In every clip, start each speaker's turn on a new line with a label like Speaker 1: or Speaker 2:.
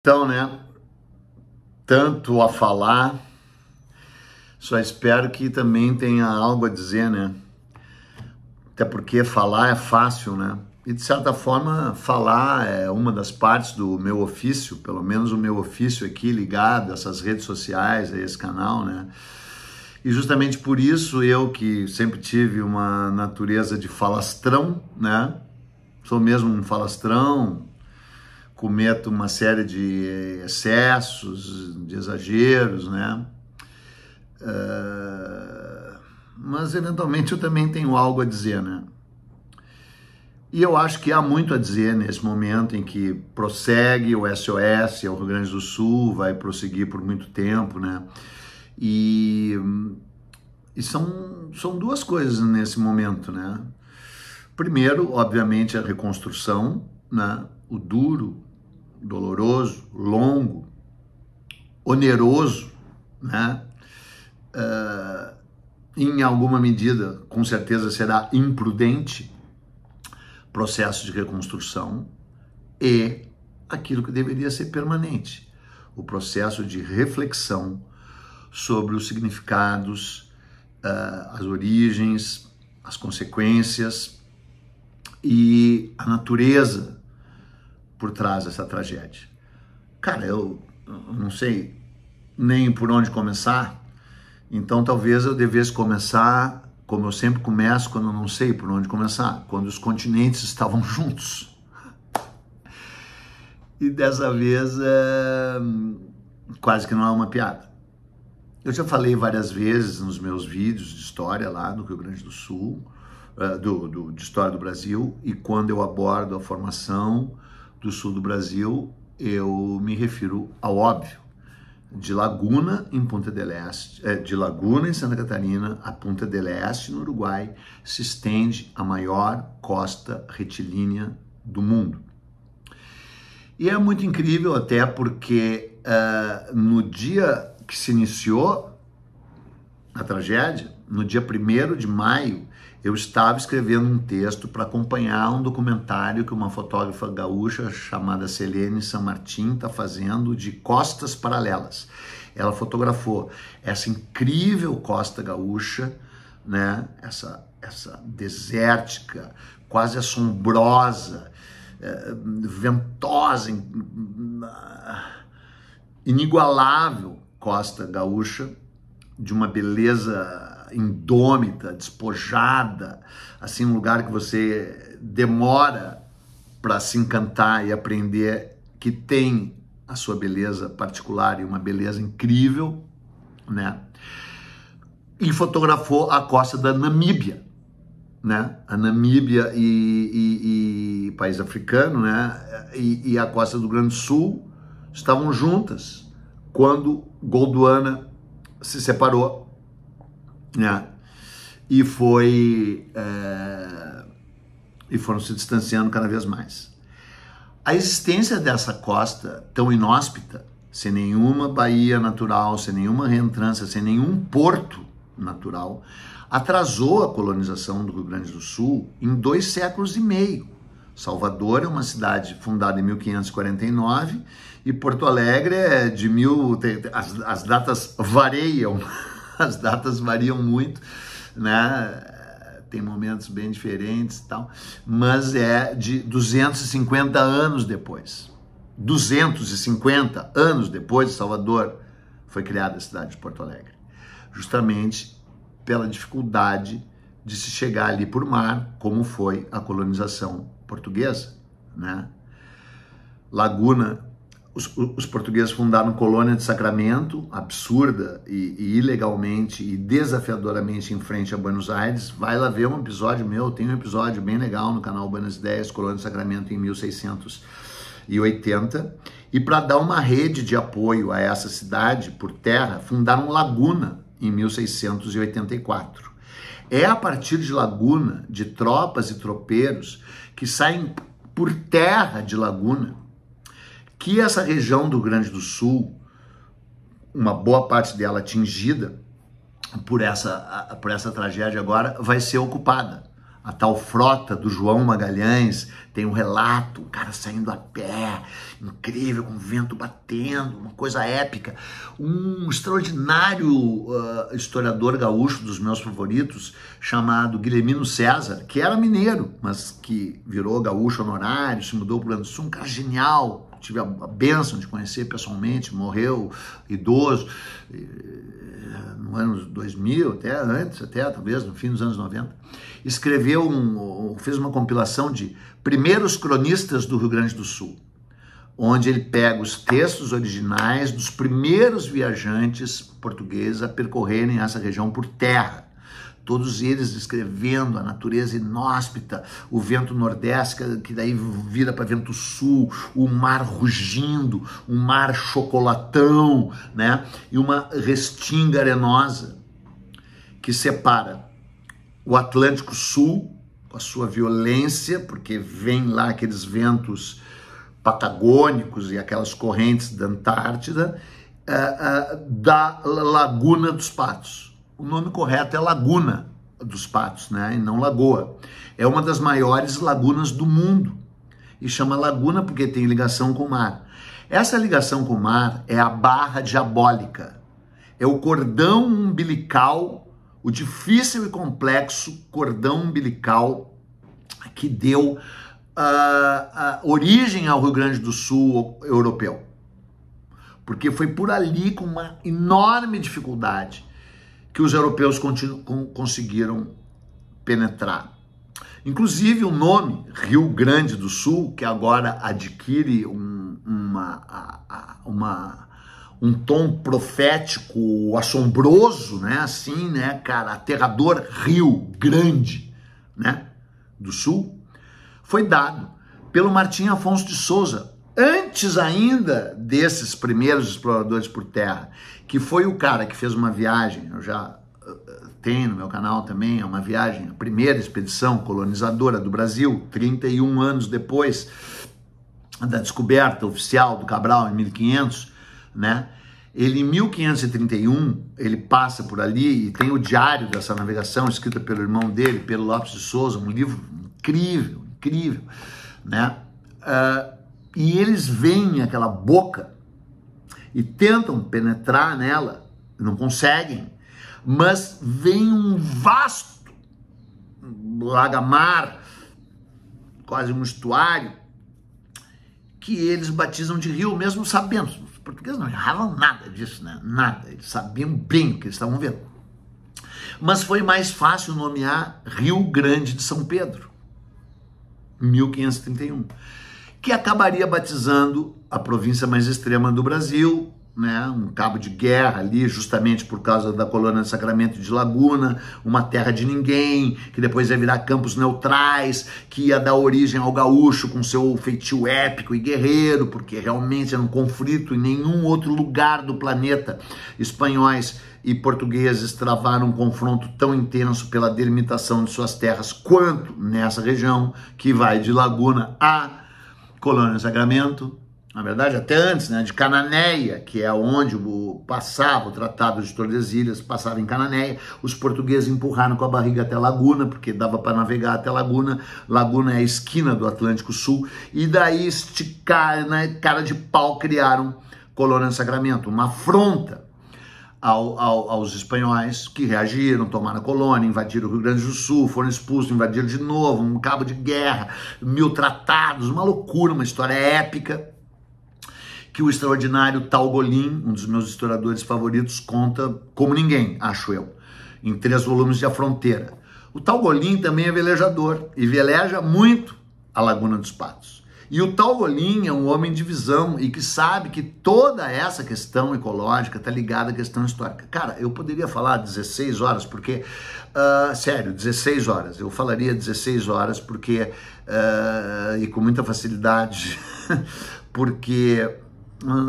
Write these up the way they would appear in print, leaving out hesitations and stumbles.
Speaker 1: Então, né, tanto a falar, só espero que também tenha algo a dizer, né? Até porque falar é fácil, né? E de certa forma, falar é uma das partes do meu ofício, pelo menos o meu ofício aqui ligado a essas redes sociais, a esse canal, né? E justamente por isso eu que sempre tive uma natureza de falastrão, né? Sou mesmo um falastrão, cometo uma série de excessos, de exageros, né? Mas eventualmente eu também tenho algo a dizer, né? E eu acho que há muito a dizer nesse momento em que prossegue o SOS, o Rio Grande do Sul, vai prosseguir por muito tempo, né? E são duas coisas nesse momento, né? Primeiro, obviamente, a reconstrução, né? O duro, doloroso, longo, oneroso, né? Em alguma medida, com certeza será imprudente, processo de reconstrução, e aquilo que deveria ser permanente, o processo de reflexão sobre os significados, as origens, as consequências e a natureza por trás dessa tragédia. Cara, eu não sei nem por onde começar, então talvez eu devesse começar como eu sempre começo quando eu não sei por onde começar, quando os continentes estavam juntos. E dessa vez quase que não é uma piada. Eu já falei várias vezes nos meus vídeos de história lá no Rio Grande do Sul, de história do Brasil, e quando eu abordo a formação do sul do Brasil, eu me refiro ao óbvio. De Laguna em Punta del Este, de Laguna em Santa Catarina a Punta del Este no Uruguai, se estende a maior costa retilínea do mundo. E é muito incrível até porque no dia que se iniciou a tragédia, no dia 1º de maio, eu estava escrevendo um texto para acompanhar um documentário que uma fotógrafa gaúcha chamada Selene San Martin está fazendo de costas paralelas. Ela fotografou essa incrível costa gaúcha, né? Essa desértica, quase assombrosa, ventosa, inigualável costa gaúcha, de uma beleza indômita, despojada, assim, um lugar que você demora para se encantar e aprender que tem a sua beleza particular e uma beleza incrível, né? E fotografou a costa da Namíbia, né? A Namíbia e país africano, né? E a costa do Rio Grande do Sul estavam juntas quando Gondwana se separou, né? E foram se distanciando cada vez mais. A existência dessa costa tão inóspita, sem nenhuma baía natural, sem nenhuma reentrância, sem nenhum porto natural, atrasou a colonização do Rio Grande do Sul em 2 séculos e meio. Salvador é uma cidade fundada em 1549 e Porto Alegre é de as datas variam. As datas variam muito, né? Tem momentos bem diferentes e tal, mas é de 250 anos depois. 250 anos depois de Salvador foi criada a cidade de Porto Alegre, justamente pela dificuldade de se chegar ali por mar, como foi a colonização portuguesa, né? Laguna, os portugueses fundaram colônia de Sacramento, absurda e ilegalmente e desafiadoramente em frente a Buenos Aires. Vai lá ver um episódio meu, tem um episódio bem legal no canal Buenas Ideias, colônia de Sacramento em 1680. E para dar uma rede de apoio a essa cidade por terra, fundaram Laguna em 1684. É a partir de Laguna, de tropas e tropeiros que saem por terra de Laguna, que essa região do Rio Grande do Sul, uma boa parte dela atingida por essa tragédia agora, vai ser ocupada. a tal frota do João Magalhães, tem um relato, o cara saindo a pé, incrível, com o vento batendo, uma coisa épica. Um extraordinário historiador gaúcho, dos meus favoritos, chamado Guilhermino César, que era mineiro, mas que virou gaúcho honorário, se mudou para o Rio Grande do Sul, um cara genial, tive a bênção de conhecer pessoalmente, morreu idoso, no ano 2000, até antes, talvez no fim dos anos 90, fez uma compilação de primeiros cronistas do Rio Grande do Sul, onde ele pega os textos originais dos primeiros viajantes portugueses a percorrerem essa região por terra. Todos eles descrevendo a natureza inóspita, o vento nordeste, que daí vira para vento sul, o mar rugindo, um mar chocolatão, né? E uma restinga arenosa que separa o Atlântico Sul, com a sua violência, porque vem lá aqueles ventos patagônicos e aquelas correntes da Antártida, da Laguna dos Patos. O nome correto é Laguna dos Patos, né? E não Lagoa. É uma das maiores lagunas do mundo. E chama Laguna porque tem ligação com o mar. Essa ligação com o mar é a barra diabólica. É o cordão umbilical, o difícil e complexo cordão umbilical que deu origem ao Rio Grande do Sul europeu. Porque foi por ali, com uma enorme dificuldade, que os europeus conseguiram penetrar. Inclusive o nome Rio Grande do Sul, que agora adquire um tom profético assombroso, né? Assim, né, cara, aterrador, Rio Grande, né, do Sul, foi dado pelo Martim Afonso de Souza, antes ainda desses primeiros exploradores por terra, que foi o cara que fez uma viagem, eu já tenho no meu canal também, é uma viagem, a primeira expedição colonizadora do Brasil, 31 anos depois da descoberta oficial do Cabral em 1500, né? Ele, em 1531, ele passa por ali e tem o diário dessa navegação, escrito pelo irmão dele, Pedro Lopes de Souza, um livro incrível, incrível, né? E eles veem aquela boca e tentam penetrar nela, não conseguem, mas vem um vasto lagamar, quase um estuário, que eles batizam de rio, mesmo sabendo. Os portugueses não erravam nada disso, né? Nada, eles sabiam bem o que eles estavam vendo. Mas foi mais fácil nomear Rio Grande de São Pedro, em 1531, que acabaria batizando a província mais extrema do Brasil, né? Um cabo de guerra ali, justamente por causa da colônia de Sacramento de Laguna, uma terra de ninguém, que depois ia virar campos neutrais, que ia dar origem ao gaúcho com seu feitio épico e guerreiro, porque realmente era um conflito em nenhum outro lugar do planeta. Espanhóis e portugueses travaram um confronto tão intenso pela delimitação de suas terras quanto nessa região, que vai de Laguna a colônia de Sacramento, na verdade até antes, né, de Cananéia, que é onde passava o Tratado de Tordesilhas, passava em Cananéia. Os portugueses empurraram com a barriga até Laguna, porque dava para navegar até Laguna. Laguna é a esquina do Atlântico Sul, e daí esticaram, né, cara de pau, criaram colônia de Sacramento, uma afronta aos espanhóis, que reagiram, tomaram a colônia, invadiram o Rio Grande do Sul, foram expulsos, invadiram de novo, um cabo de guerra, 1000 tratados, uma loucura, uma história épica, que o extraordinário Tal Golin, um dos meus historiadores favoritos, conta como ninguém, acho eu, em 3 volumes de A Fronteira. O Tal Golin também é velejador e veleja muito a Laguna dos Patos. E o Tal Golin é um homem de visão e que sabe que toda essa questão ecológica está ligada à questão histórica. Cara, eu poderia falar 16 horas, porque, sério, 16 horas. Eu falaria 16 horas porque, e com muita facilidade, porque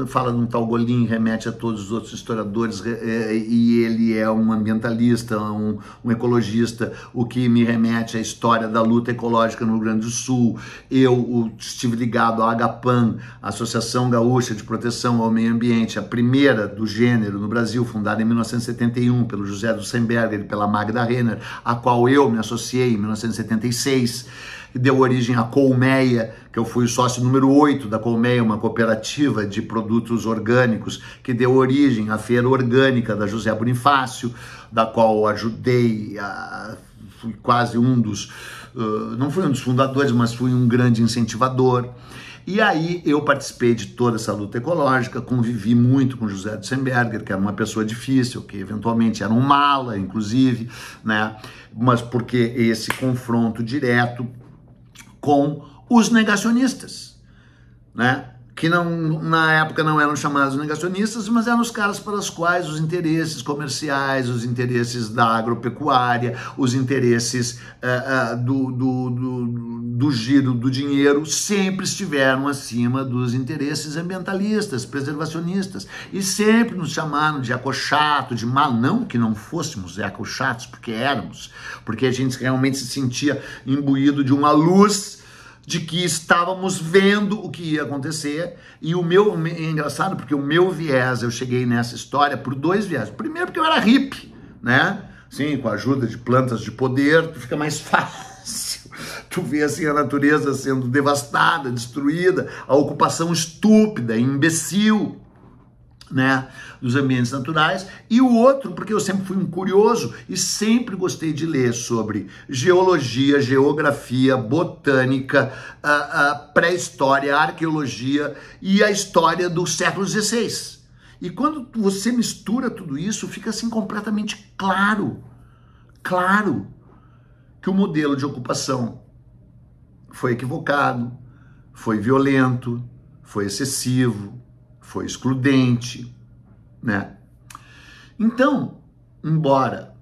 Speaker 1: fala de um tal Golim, remete a todos os outros historiadores, e ele é um ambientalista, um ecologista, o que me remete à história da luta ecológica no Rio Grande do Sul. Eu estive ligado à AGAPAN, Associação Gaúcha de Proteção ao Meio Ambiente, a primeira do gênero no Brasil, fundada em 1971 pelo José Dussenberger e pela Magda Renner, a qual eu me associei em 1976, que deu origem à Colmeia, que eu fui o sócio número 8 da Colmeia, uma cooperativa de produtos orgânicos, que deu origem à Feira Orgânica da José Bonifácio, da qual ajudei, fui quase um dos, não fui um dos fundadores, mas fui um grande incentivador. E aí eu participei de toda essa luta ecológica, convivi muito com José Dussenberger, que era uma pessoa difícil, que eventualmente era um mala, inclusive, né? Mas porque esse confronto direto com os negacionistas, né? Que não, na época não eram chamados negacionistas, mas eram os caras para os quais os interesses comerciais, os interesses da agropecuária, os interesses do giro do dinheiro sempre estiveram acima dos interesses ambientalistas, preservacionistas, e sempre nos chamaram de ecochato, de mal, não que não fôssemos ecochatos, porque éramos, porque a gente realmente se sentia imbuído de uma luz de que estávamos vendo o que ia acontecer. E é engraçado porque o meu viés, eu cheguei nessa história por 2 viés. Primeiro porque eu era hippie, né? Sim, com a ajuda de plantas de poder, fica mais fácil. Tu vê assim a natureza sendo devastada, destruída, a ocupação estúpida, imbecil, né, dos ambientes naturais. E o outro, porque eu sempre fui um curioso e sempre gostei de ler sobre geologia, geografia, botânica, pré-história, arqueologia e a história do século XVI. E quando você mistura tudo isso, fica assim completamente claro que o modelo de ocupação foi equivocado, foi violento, foi excessivo, foi excludente, né? Então, embora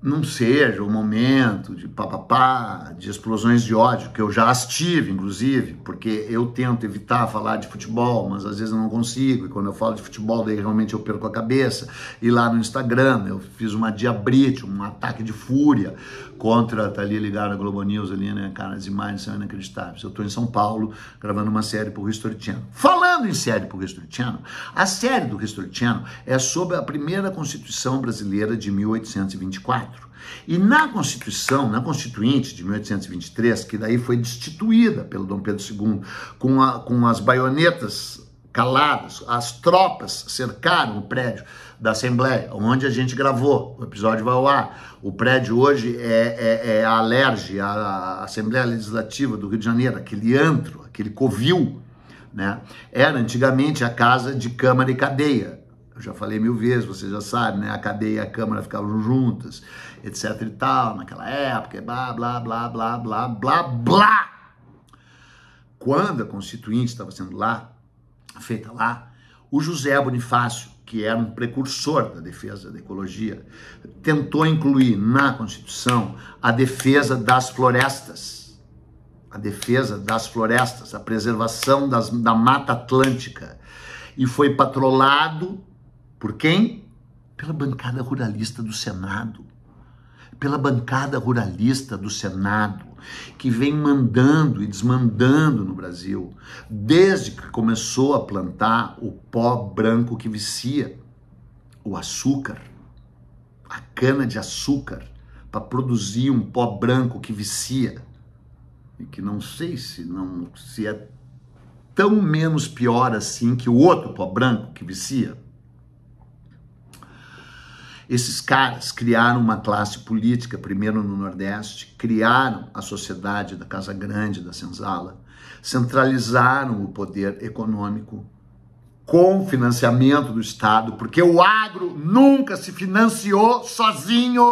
Speaker 1: não seja o momento de papapá, de explosões de ódio, que eu já as tive, inclusive, porque eu tento evitar falar de futebol, mas às vezes eu não consigo, e quando eu falo de futebol, daí realmente eu perco a cabeça. E lá no Instagram, eu fiz uma diabrite, um ataque de fúria contra, tá ali ligado a Globo News ali, né, cara, as imagens são inacreditáveis. Eu tô em São Paulo, gravando uma série pro History Channel. Falando em série pro History Channel, a série do History Channel é sobre a primeira Constituição brasileira de 1824. E na Constituição, na Constituinte de 1823, que daí foi destituída pelo Dom Pedro II, com as baionetas caladas, as tropas cercaram o prédio da Assembleia, onde a gente gravou, o episódio vai ao ar. O prédio hoje é a Alerj, a Assembleia Legislativa do Rio de Janeiro, aquele antro, aquele covil, né? Era antigamente a casa de Câmara e Cadeia. Eu já falei 1000 vezes, você já sabe, né? A cadeia e a Câmara ficavam juntas, etc e tal, naquela época, blá, blá, blá, blá, blá, blá, blá. Quando a Constituinte estava sendo feita lá, o José Bonifácio, que era um precursor da defesa da ecologia, tentou incluir na Constituição a defesa das florestas, a preservação da Mata Atlântica, e foi patrolado por quem? Pela bancada ruralista do Senado. Que vem mandando e desmandando no Brasil, desde que começou a plantar o pó branco que vicia, o açúcar, a cana de açúcar, para produzir um pó branco que vicia, e que não sei se é tão menos pior assim que o outro pó branco que vicia. Esses caras criaram uma classe política, primeiro no Nordeste, criaram a sociedade da Casa Grande, da Senzala, centralizaram o poder econômico com financiamento do Estado, porque o agro nunca se financiou sozinho.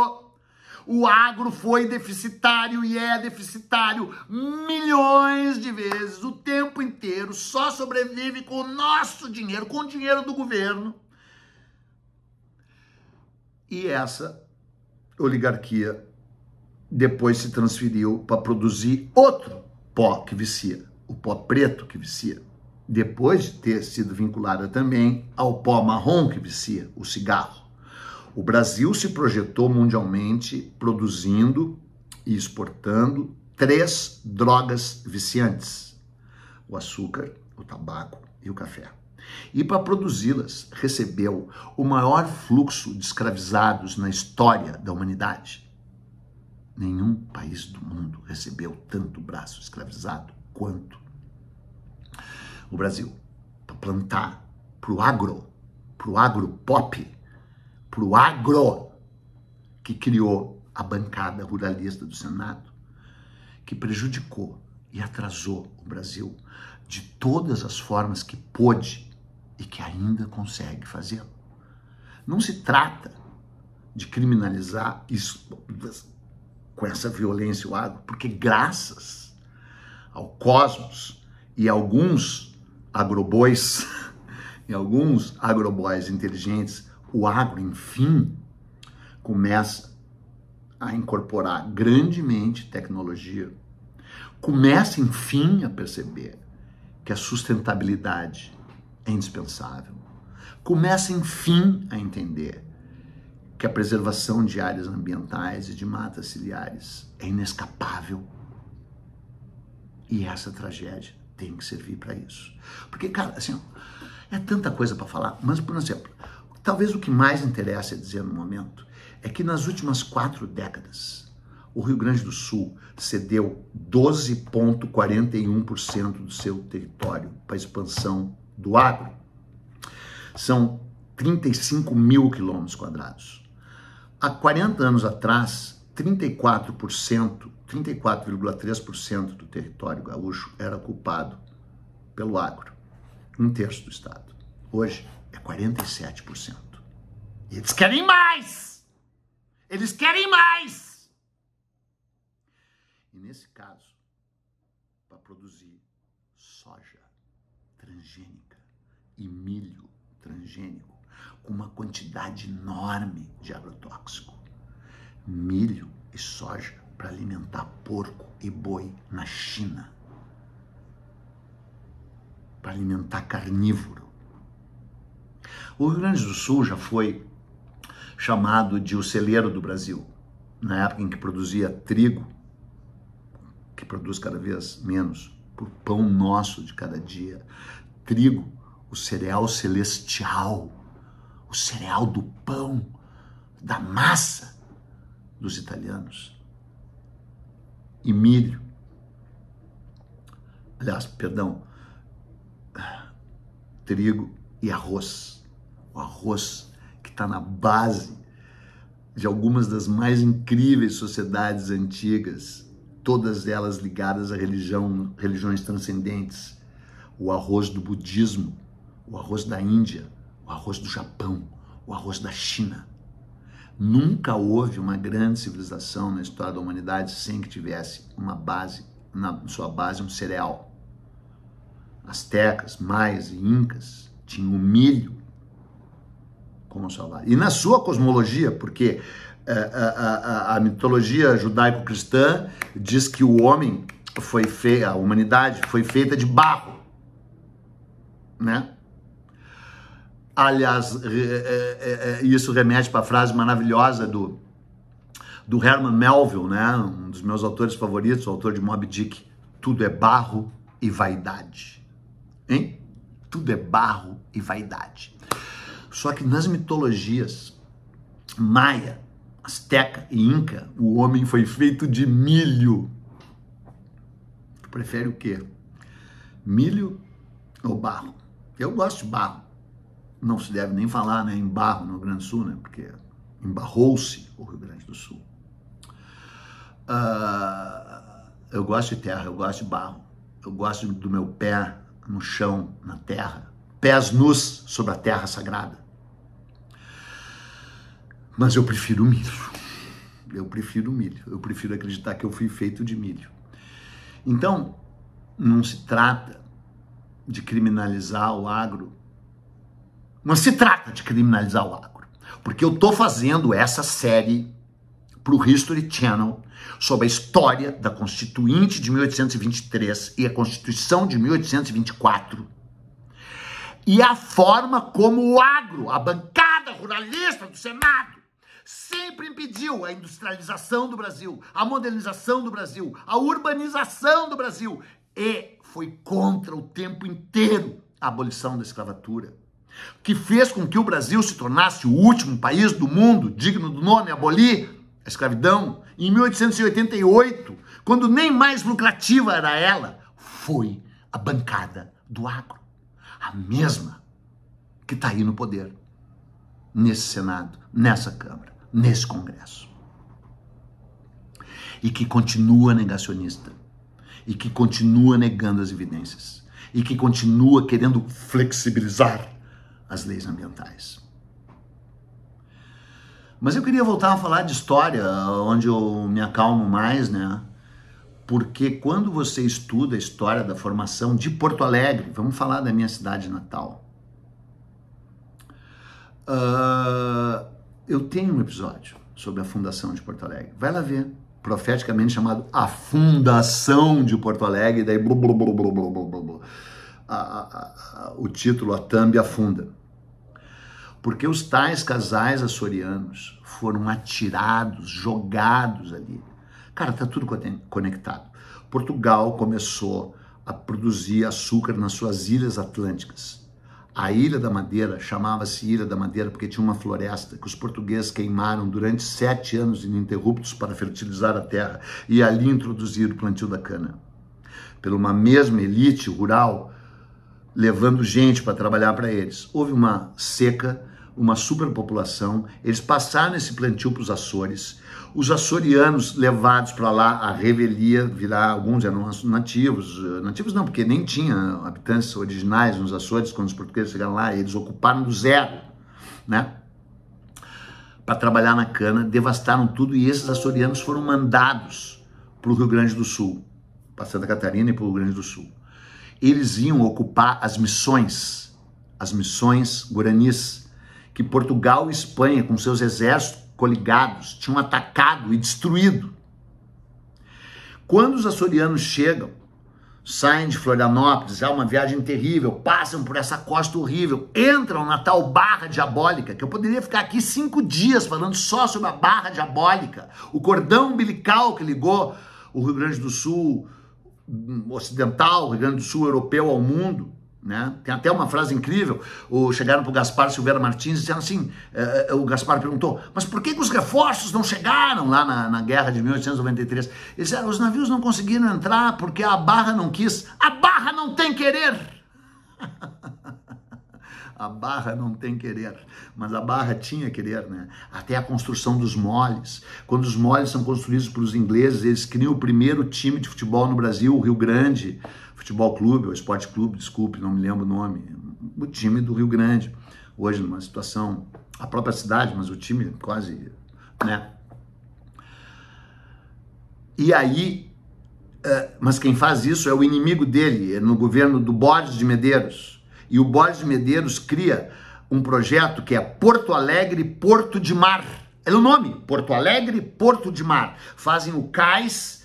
Speaker 1: O agro foi deficitário e é deficitário milhões de vezes, o tempo inteiro, só sobrevive com o nosso dinheiro, com o dinheiro do governo. E essa oligarquia depois se transferiu para produzir outro pó que vicia, o pó preto que vicia, depois de ter sido vinculada também ao pó marrom que vicia, o cigarro. O Brasil se projetou mundialmente produzindo e exportando 3 drogas viciantes: o açúcar, o tabaco e o café. E para produzi-las, recebeu o maior fluxo de escravizados na história da humanidade. Nenhum país do mundo recebeu tanto braço escravizado quanto o Brasil. Para plantar pro agro pop, pro agro, que criou a bancada ruralista do Senado, que prejudicou e atrasou o Brasil de todas as formas que pôde e que ainda consegue fazê-lo. Não se trata de criminalizar isso com essa violência o agro, porque graças ao Cosmos e alguns agrobois e alguns agrobois inteligentes, o agro, enfim, começa a incorporar grandemente tecnologia, começa, enfim, a perceber que a sustentabilidade é indispensável, começa, enfim, a entender que a preservação de áreas ambientais e de matas ciliares é inescapável. E essa tragédia tem que servir para isso. Porque, cara, assim, é tanta coisa para falar, mas, por exemplo, talvez o que mais interessa a dizer no momento é que nas últimas 4 décadas, o Rio Grande do Sul cedeu 12,41% do seu território para a expansão do agro. São 35 mil quilômetros quadrados. Há 40 anos atrás, 34,3% do território gaúcho era ocupado pelo agro, 1/3 do estado. Hoje é 47%. E eles querem mais! Eles querem mais! E nesse caso, para produzir soja transgênica e milho transgênico, com uma quantidade enorme de agrotóxico. Milho e soja para alimentar porco e boi na China. Para alimentar carnívoro. O Rio Grande do Sul já foi chamado de o celeiro do Brasil, na época em que produzia trigo, que produz cada vez menos, por pão nosso de cada dia. Trigo, o cereal celestial, o cereal do pão, da massa dos italianos. E milho. Aliás, perdão, trigo e arroz. O arroz que está na base de algumas das mais incríveis sociedades antigas, todas elas ligadas a religiões transcendentes. O arroz do budismo, o arroz da Índia, o arroz do Japão, o arroz da China. Nunca houve uma grande civilização na história da humanidade sem que tivesse uma base, na sua base, um cereal. Astecas, maias e incas tinham o milho como sua base. E na sua cosmologia, porque a mitologia judaico-cristã diz que o homem a humanidade foi feita de barro, né? Aliás, isso remete para a frase maravilhosa do Herman Melville, né? Um dos meus autores favoritos, o autor de Moby Dick. Tudo é barro e vaidade. Hein? Tudo é barro e vaidade. Só que nas mitologias maia, asteca e inca, o homem foi feito de milho. Tu prefere o quê? Milho ou barro? Eu gosto de barro. Não se deve nem falar, né, em barro no Rio Grande do Sul, né, porque embarrou-se o Rio Grande do Sul. Eu gosto de terra, eu gosto de barro. Eu gosto do meu pé no chão, na terra. Pés nus sobre a terra sagrada. Mas eu prefiro o milho. Eu prefiro o milho. Eu prefiro acreditar que eu fui feito de milho. Então, não se trata de criminalizar o agro. Não se trata de criminalizar o agro, porque eu estou fazendo essa série para o History Channel sobre a história da Constituinte de 1823 e a Constituição de 1824 e a forma como o agro, a bancada ruralista do Senado, sempre impediu a industrialização do Brasil, a modernização do Brasil, a urbanização do Brasil, e foi contra o tempo inteiro a abolição da escravatura, que fez com que o Brasil se tornasse o último país do mundo digno do nome, abolir a escravidão. Em 1888, quando nem mais lucrativa era ela, foi a bancada do agro, a mesma que está aí no poder, nesse Senado, nessa Câmara, nesse Congresso, e que continua negacionista, e que continua negando as evidências, e que continua querendo flexibilizar as leis ambientais. Mas eu queria voltar a falar de história, onde eu me acalmo mais, né? Porque quando você estuda a história da formação de Porto Alegre, vamos falar da minha cidade natal, eu tenho um episódio sobre a fundação de Porto Alegre. Vai lá ver, profeticamente chamado A Fundação de Porto Alegre, daí o título, a thumb, afunda. Porque os tais casais açorianos foram atirados, jogados ali. Cara, tá tudo conectado. Portugal começou a produzir açúcar nas suas ilhas atlânticas. A Ilha da Madeira chamava-se Ilha da Madeira porque tinha uma floresta que os portugueses queimaram durante 7 anos ininterruptos para fertilizar a terra e ali introduzir o plantio da cana. Pela uma mesma elite rural, levando gente para trabalhar para eles. Houve uma seca, uma superpopulação, eles passaram esse plantio para os Açores, os açorianos levados para lá à revelia, virar, alguns eram nativos não, porque nem tinha habitantes originais nos Açores, quando os portugueses chegaram lá, eles ocuparam do zero, né, para trabalhar na cana, devastaram tudo, e esses açorianos foram mandados para o Rio Grande do Sul, para Santa Catarina e para o Rio Grande do Sul. Eles iam ocupar as missões guaranis, que Portugal e Espanha, com seus exércitos coligados, tinham atacado e destruído. Quando os açorianos chegam, saem de Florianópolis, é uma viagem terrível, passam por essa costa horrível, entram na tal Barra Diabólica, que eu poderia ficar aqui 5 dias falando só sobre a Barra Diabólica, o cordão umbilical que ligou o Rio Grande do Sul ocidental, o Rio Grande do Sul europeu ao mundo, né? Tem até uma frase incrível, chegaram para o Gaspar Silveira Martins e disseram assim, o Gaspar perguntou, mas por que os reforços não chegaram lá na guerra de 1893? Eles disseram, os navios não conseguiram entrar porque a Barra não quis. A Barra não tem querer! A Barra não tem querer, mas a Barra tinha querer, né? Até a construção dos moles. Quando os moles são construídos pelos ingleses, eles criam o primeiro time de futebol no Brasil, o Rio Grande Futebol Clube, ou Esporte Clube, desculpe, não me lembro o nome. O time do Rio Grande. Hoje, numa situação, a própria cidade, mas o time quase, né? E aí, mas quem faz isso é o inimigo dele, no governo do Borges de Medeiros. E o Borges de Medeiros cria um projeto que é Porto Alegre, Porto de Mar. É o nome, Porto Alegre, Porto de Mar. Fazem o cais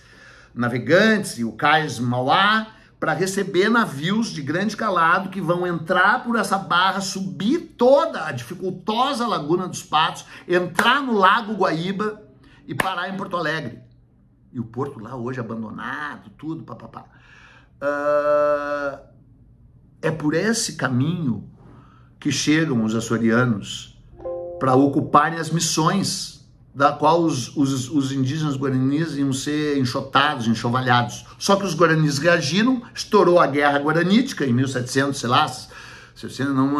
Speaker 1: Navegantes e o cais Mauá para receber navios de grande calado que vão entrar por essa barra, subir toda a dificultosa Laguna dos Patos, entrar no Lago Guaíba e parar em Porto Alegre. E o porto lá hoje abandonado, tudo, papapá. É por esse caminho que chegam os açorianos para ocuparem as missões da qual os indígenas guaranis iam ser enxotados, enxovalhados. Só que os guaranis reagiram, estourou a Guerra Guaranítica em 1700, sei lá,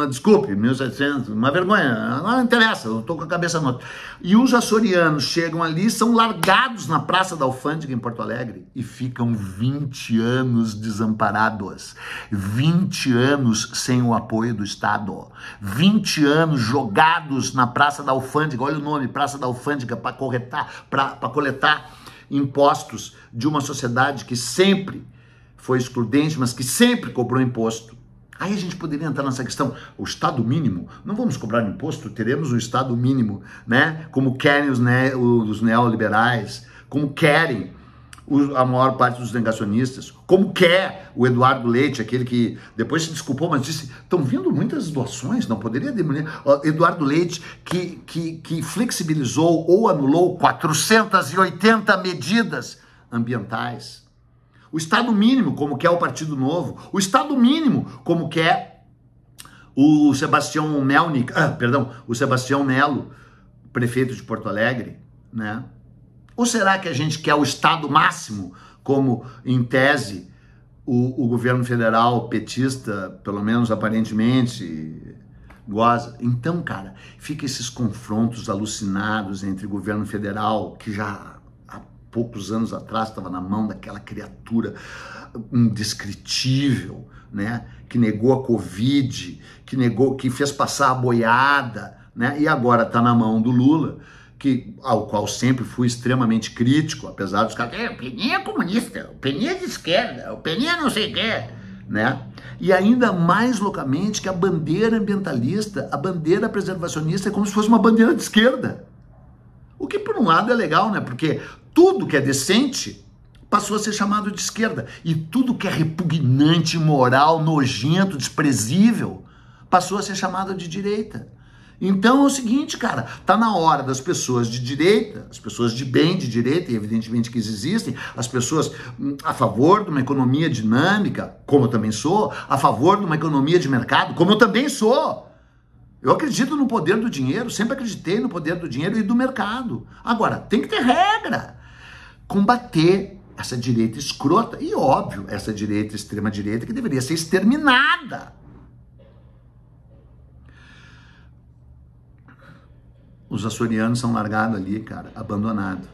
Speaker 1: desculpe, 1700, uma vergonha, não interessa, eu tô com a cabeça no outro. E os açorianos chegam ali, são largados na Praça da Alfândega em Porto Alegre e ficam 20 anos desamparados, 20 anos sem o apoio do Estado, 20 anos jogados na Praça da Alfândega, olha o nome, Praça da Alfândega, para coletar impostos de uma sociedade que sempre foi excludente, mas que sempre cobrou imposto. Aí a gente poderia entrar nessa questão, o Estado mínimo, não vamos cobrar imposto, teremos o Estado mínimo, né? Como querem os neoliberais, como querem a maior parte dos negacionistas, como quer o Eduardo Leite, aquele que depois se desculpou, mas disse, estão vindo muitas doações, não poderia diminuir. Eduardo Leite, que flexibilizou ou anulou 480 medidas ambientais. O Estado mínimo, como quer o Partido Novo. O Estado mínimo, como quer o Sebastião Melo, prefeito de Porto Alegre, né? Ou será que a gente quer o Estado máximo, como, em tese, o governo federal petista, pelo menos aparentemente, goza? Então, cara, fica esses confrontos alucinados entre o governo federal, que já há poucos anos atrás estava na mão daquela criatura indescritível, né? Que negou a Covid, que fez passar a boiada, né? E agora está na mão do Lula, ao qual sempre fui extremamente crítico, apesar dos caras, o Peninha é comunista, o Peninha é de esquerda, o Peninha não sei o quê, né? E ainda mais loucamente que a bandeira ambientalista, a bandeira preservacionista é como se fosse uma bandeira de esquerda. O que por um lado é legal, né? Porque tudo que é decente passou a ser chamado de esquerda, e tudo que é repugnante, imoral, nojento, desprezível, passou a ser chamado de direita. Então é o seguinte, cara, tá na hora das pessoas de direita, as pessoas de bem de direita, e evidentemente que existem, as pessoas a favor de uma economia dinâmica, como eu também sou, a favor de uma economia de mercado, como eu também sou. Eu acredito no poder do dinheiro, sempre acreditei no poder do dinheiro e do mercado. Agora, tem que ter regra. Combater essa direita escrota, e óbvio, essa direita, extrema-direita, que deveria ser exterminada. Os açorianos são largados ali, cara, abandonados.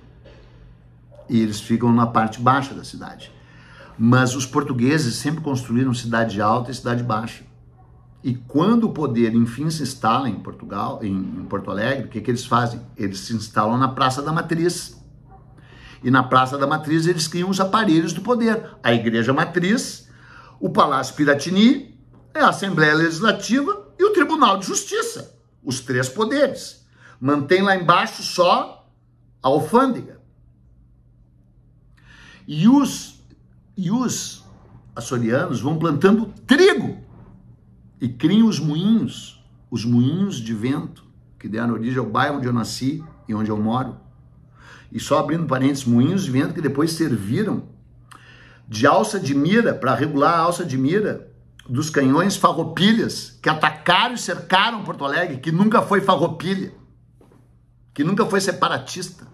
Speaker 1: E eles ficam na parte baixa da cidade. Mas os portugueses sempre construíram cidade alta e cidade baixa. E quando o poder, enfim, se instala em Portugal, em Porto Alegre, o que eles fazem? Eles se instalam na Praça da Matriz. E na Praça da Matriz eles criam os aparelhos do poder. A Igreja Matriz, o Palácio Piratini, a Assembleia Legislativa e o Tribunal de Justiça. Os três poderes. Mantém lá embaixo só a alfândega. E os açorianos vão plantando trigo e criam os moinhos de vento, que deram origem ao bairro onde eu nasci e onde eu moro. E só abrindo parênteses, moinhos de vento que depois serviram de alça de mira, para regular a alça de mira dos canhões farroupilhas que atacaram e cercaram Porto Alegre, que nunca foi farroupilha, que nunca foi separatista,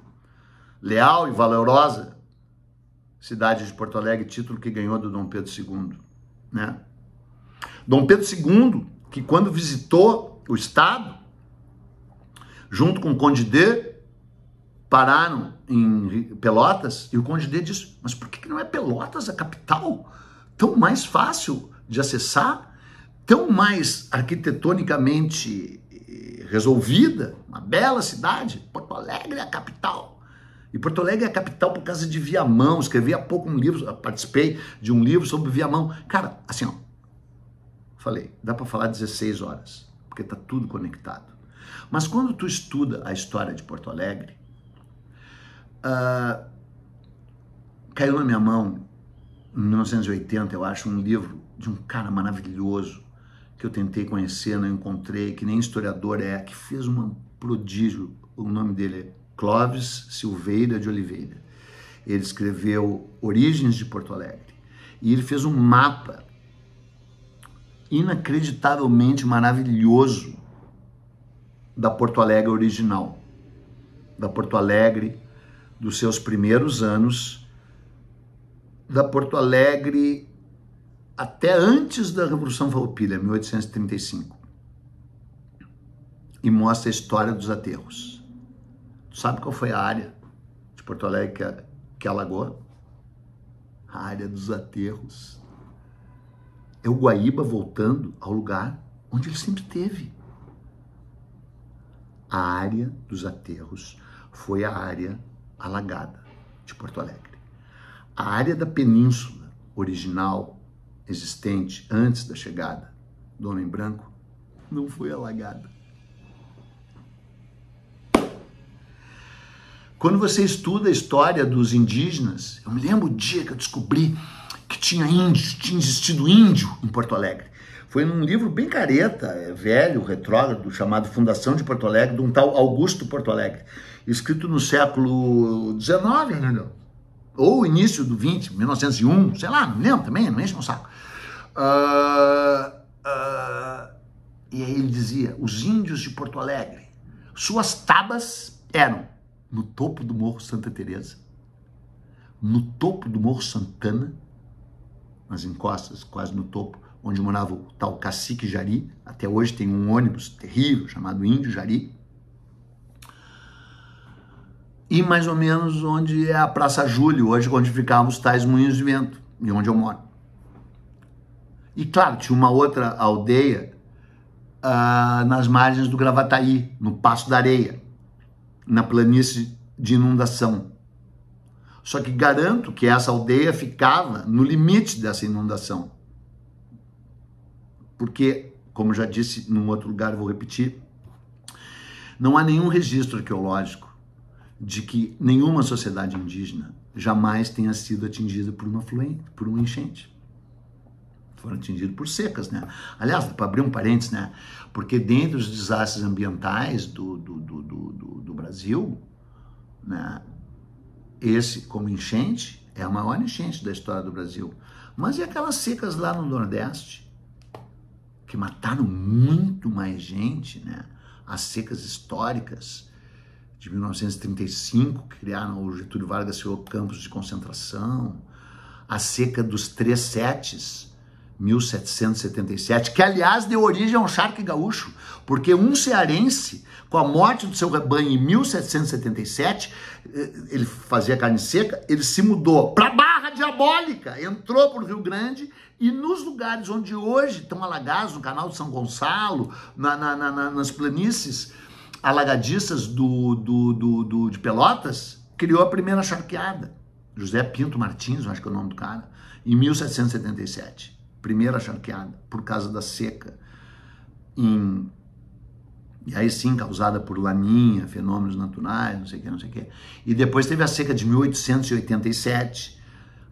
Speaker 1: leal e valorosa cidade de Porto Alegre, título que ganhou do Dom Pedro II, né? Dom Pedro II, que quando visitou o estado, junto com o Conde D, pararam em Pelotas, e o Conde D disse, mas por que não é Pelotas a capital? Tão mais fácil de acessar, tão mais arquitetonicamente resolvida, uma bela cidade. Porto Alegre é a capital. E Porto Alegre é a capital por causa de Viamão. Escrevi há pouco um livro, participei de um livro sobre Viamão. Cara, assim, ó, falei, dá para falar 16 horas, porque tá tudo conectado. Mas quando tu estuda a história de Porto Alegre, caiu na minha mão, em 1980, eu acho, um livro de um cara maravilhoso, que eu tentei conhecer, não encontrei, que nem historiador que fez um prodígio. O nome dele é Clóvis Silveira de Oliveira. Ele escreveu Origens de Porto Alegre. E ele fez um mapa inacreditavelmente maravilhoso da Porto Alegre original. Da Porto Alegre dos seus primeiros anos, da Porto Alegre até antes da Revolução Farroupilha, 1835. E mostra a história dos aterros. Tu sabe qual foi a área de Porto Alegre que alagou? A área dos aterros. É o Guaíba voltando ao lugar onde ele sempre teve. A área dos aterros foi a área alagada de Porto Alegre. A área da península original, existente antes da chegada do Homem Branco, não foi alagada. Quando você estuda a história dos indígenas, eu me lembro o dia que eu descobri que tinha existido índio em Porto Alegre. Foi num livro bem careta, velho, retrógrado, chamado Fundação de Porto Alegre, de um tal Augusto Porto Alegre, escrito no século XIX, né? Ou início do 20, 1901, sei lá, não lembro também, não enche um saco. E aí ele dizia, os índios de Porto Alegre, suas tabas eram no topo do Morro Santa Teresa, no topo do Morro Santana, nas encostas, quase no topo, onde morava o tal Cacique Jari. Até hoje tem um ônibus terrível chamado Índio Jari. E mais ou menos onde é a Praça Júlio, hoje onde ficavam os tais moinhos de vento, e onde eu moro. E claro, tinha uma outra aldeia nas margens do Gravataí, no Passo da Areia, na planície de inundação. Só que garanto que essa aldeia ficava no limite dessa inundação. Porque, como já disse num outro lugar, vou repetir, não há nenhum registro arqueológico de que nenhuma sociedade indígena jamais tenha sido atingida por uma enchente. Foram atingidos por secas, né? Aliás, para abrir um parênteses, né? Porque dentre os desastres ambientais do Brasil, né? Esse, como enchente, é a maior enchente da história do Brasil. Mas e aquelas secas lá no Nordeste, que mataram muito mais gente, né? As secas históricas de 1935, que criaram o Getúlio Vargas criou campos de concentração, a seca dos 3 setes, 1777, que aliás deu origem a um charque gaúcho, porque um cearense, com a morte do seu rebanho em 1777, ele fazia carne seca, ele se mudou para Barra Diabólica, entrou para o Rio Grande, e nos lugares onde hoje estão alagados, no canal de São Gonçalo, nas planícies alagadiças de Pelotas, criou a primeira charqueada. José Pinto Martins, acho que é o nome do cara, em 1777. Primeira charqueada, por causa da seca. E aí sim, causada por laninha, fenômenos naturais, não sei o que. E depois teve a seca de 1887,